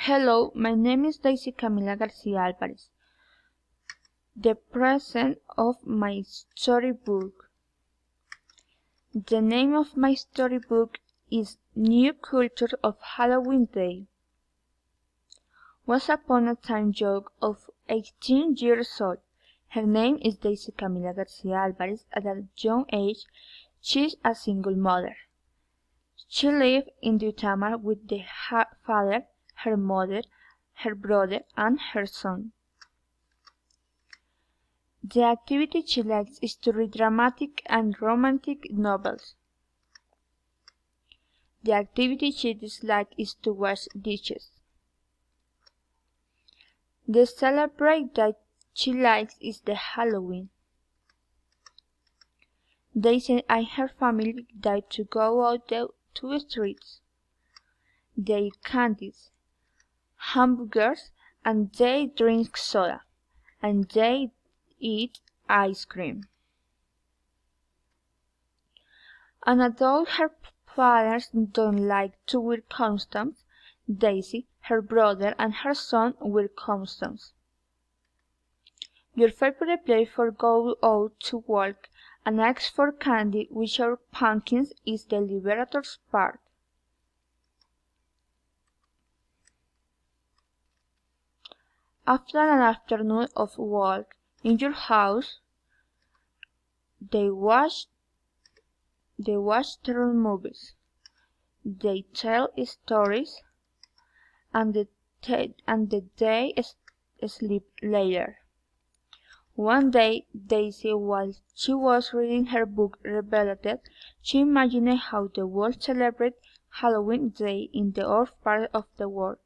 Hello, my name is Daisy Camila Garcia Alvarez. The present of my storybook. The name of my storybook is New Culture of Halloween Day. Once upon a time joke of 18 years old. Her name is Daisy Camila Garcia Alvarez. At a young age, she is a single mother. She lived in Duitama with her father, her mother, her brother, and her son. The activity she likes is to read dramatic and romantic novels. The activity she dislikes is to wash dishes. The celebrate that she likes is the Halloween. Daisy and her family like to go out to the streets. They eat candies, hamburgers, and they drink soda, and they eat ice cream. And although her parents don't like to wear costumes, Daisy, her brother, and her son wear costumes. Your favorite place for go out to walk and ask for candy with your pumpkins is the Liberators Park. After an afternoon of work in your house, they watch their movies. They tell stories, and they sleep later. One day, Daisy, while she was reading her book, revealed she imagined how the world celebrated Halloween Day in the other part of the world.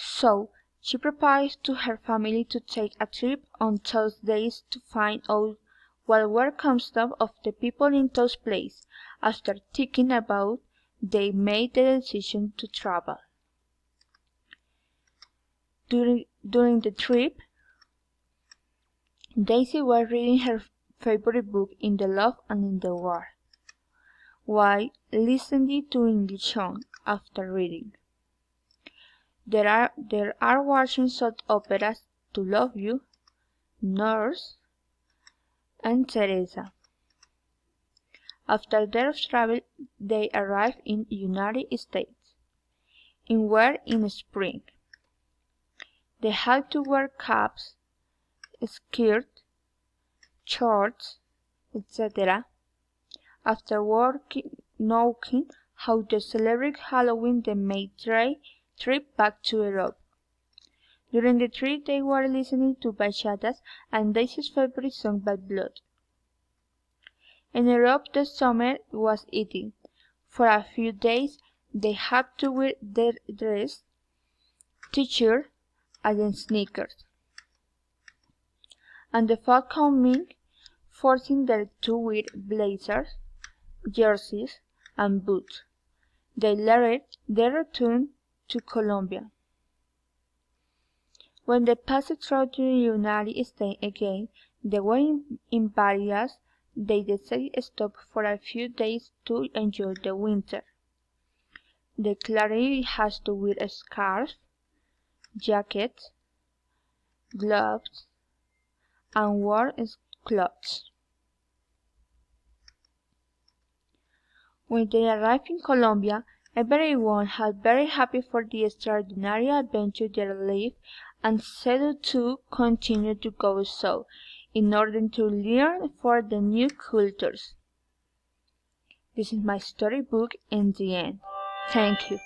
So, she proposed to her family to take a trip on those days to find out what were customs of the people in those places. After thinking about, they made the decision to travel. During the trip, Daisy was reading her favorite book, In the Love and in the War, while listening to English songs after reading. There are watching soap operas To Love You, Nurse, and Teresa. After their travel, they arrived in the United States, in spring. They had to wear caps, skirts, shorts, etc. After knowing how to celebrate Halloween, they made their trip back to Europe. During the trip, they were listening to bachatas and Daisy's favorite song, Bad Blood. In Europe, the summer was eating. For a few days, they had to wear their dress, t-shirt, and then sneakers. And the fall coming, forcing them to wear blazers, jerseys, and boots. They returned to Colombia. When they passed through the United States again, they were in Paris. They decided to stop for a few days to enjoy the winter. They clearly had to wear a scarf, jackets, gloves, and warm clothes. When they arrived in Colombia, everyone was very happy for the extraordinary adventure they lived and set to continue to go so, in order to learn for the new cultures. This is my storybook in the end. Thank you.